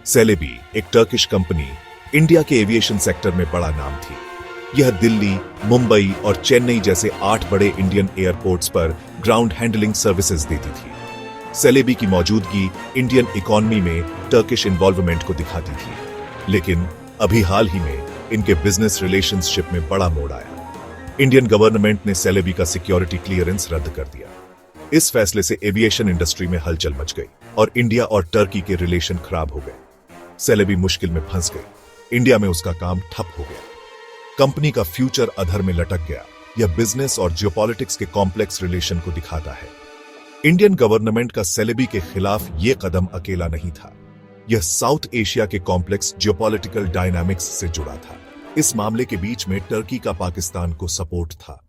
Celebi, एक Turkish company, India के aviation sector में बड़ा नाम थी। यह दिल्ली, मुंबई और चेन्नई जैसे 8 बड़े इंडियन एयरपोर्ट्स पर ग्राउंड हैंडलिंग सर्विसेज देती थी। सेलेबी की मौजूदगी इंडियन इकोनॉमी में टर्किश इन्वॉल्वमेंट को दिखाती थी, लेकिन अभी हाल ही में इनके बिजनेस रिलेशनशिप में बड़ा मोड़ आया। इंडियन गवर्नमेंट ने सेलेबी का सिक्योरिटी क्लियरेंस रद्द कर दिया। इस फैसले से एविएशन इंडस्ट्री में हलचल मच गई और इंडिया और टर्की के रिलेशन खराब हो गए। सेलेबी मुश्किल में फंस गई। इंडिया में उसका काम ठप हो गया। कंपनी का फ्यूचर अधर में लटक गया। यह बिजनेस और जियोपॉलिटिक्स के कॉम्प्लेक्स रिलेशन को दिखाता है। इंडियन गवर्नमेंट का सेलेबी के खिलाफ यह कदम अकेला नहीं था। यह साउथ एशिया के कॉम्प्लेक्स जियोपॉलिटिकल डायनामिक्स से जुड़ा था। इस मामले के बीच में टर्की का पाकिस्तान को सपोर्ट था।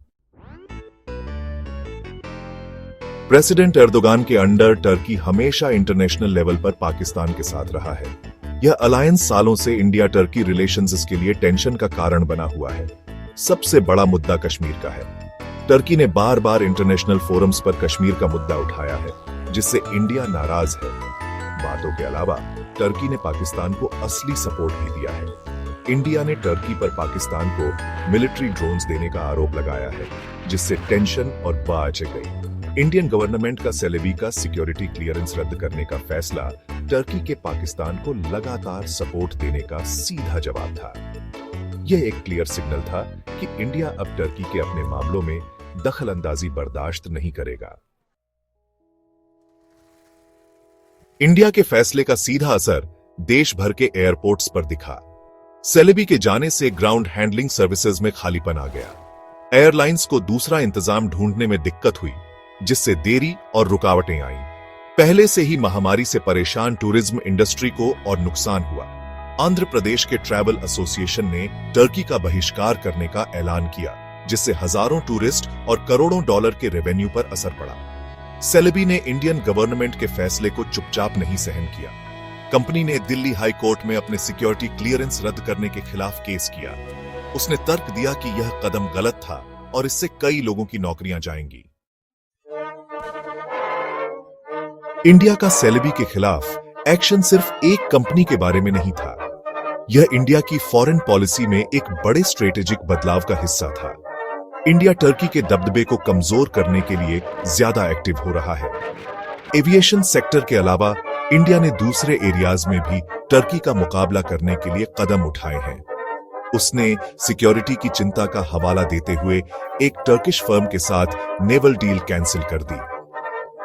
प्रेसिडेंट एर्दोगान के अंडर टर्की हमेशा इंटरनेशनल लेवल पर पाकिस्तान के साथ रहा है। यह अलायंस सालों से इंडिया टर्की रिलेशंस के लिए टेंशन का कारण बना हुआ है। सबसे बड़ा मुद्दा कश्मीर का है। टर्की ने बार बार इंटरनेशनल फोरम्स पर कश्मीर का मुद्दा उठाया है, जिससे इंडिया नाराज है। बातों के अलावा टर्की ने पाकिस्तान को असली सपोर्ट भी दिया है। इंडिया ने टर्की पर पाकिस्तान को मिलिट्री ड्रोन्स देने का आरोप लगाया है, जिससे टेंशन और बाज गई। इंडियन गवर्नमेंट का सेलेबी का सिक्योरिटी क्लियरेंस रद्द करने का फैसला टर्की के पाकिस्तान को लगातार सपोर्ट देने का सीधा जवाब था। यह एक क्लियर सिग्नल था कि इंडिया अब टर्की के अपने मामलों में दखल अंदाजी बर्दाश्त नहीं करेगा। इंडिया के फैसले का सीधा असर देश भर के एयरपोर्ट्स पर दिखा। सेलेबी के जाने से ग्राउंड हैंडलिंग सर्विसेज में खालीपन आ गया। एयरलाइंस को दूसरा इंतजाम ढूंढने में दिक्कत हुई, जिससे देरी और रुकावटें आईं। पहले से ही महामारी से परेशान टूरिज्म इंडस्ट्री को और नुकसान हुआ। आंध्र प्रदेश के ट्रैवल एसोसिएशन ने टर्की का बहिष्कार करने का ऐलान किया, जिससे हजारों टूरिस्ट और करोड़ों डॉलर के रेवेन्यू पर असर पड़ा। सेलेबी ने इंडियन गवर्नमेंट के फैसले को चुपचाप नहीं सहन किया। कंपनी ने दिल्ली हाई कोर्ट में अपने सिक्योरिटी क्लियरेंस रद्द करने के खिलाफ केस किया। उसने तर्क दिया कि यह कदम गलत था और इससे कई लोगों की नौकरियां जाएंगी। इंडिया का सेलेबी के खिलाफ एक्शन सिर्फ एक कंपनी के बारे में नहीं था। यह इंडिया की फॉरेन पॉलिसी में एक बड़े स्ट्रेटेजिक बदलाव का हिस्सा था। इंडिया टर्की के दबदबे को कमजोर करने के लिए ज्यादा एक्टिव हो रहा है। एविएशन सेक्टर के अलावा इंडिया ने दूसरे एरियाज में भी टर्की का मुकाबला करने के लिए कदम उठाए हैं। उसने सिक्योरिटी की चिंता का हवाला देते हुए एक टर्किश फर्म के साथ नेवल डील कैंसिल कर दी।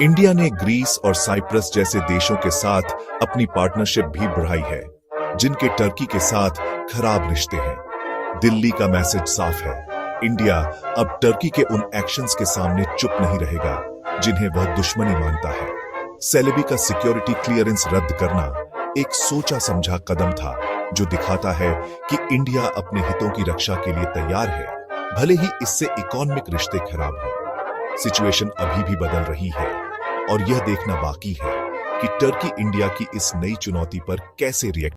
इंडिया ने ग्रीस और साइप्रस जैसे देशों के साथ अपनी पार्टनरशिप भी बढ़ाई है, जिनके टर्की के साथ खराब रिश्ते हैं। दिल्ली का मैसेज साफ है, इंडिया अब टर्की के उन एक्शंस के सामने चुप नहीं रहेगा जिन्हें वह दुश्मनी मानता है। सेलेबी का सिक्योरिटी क्लियरेंस रद्द करना एक सोचा समझा कदम था, जो दिखाता है कि इंडिया अपने हितों की रक्षा के लिए तैयार है, भले ही इससे इकोनॉमिक रिश्ते खराब हों। सिचुएशन अभी भी बदल रही है और यह देखना बाकी है कि टर्की इंडिया की इस नई चुनौती पर कैसे रिएक्ट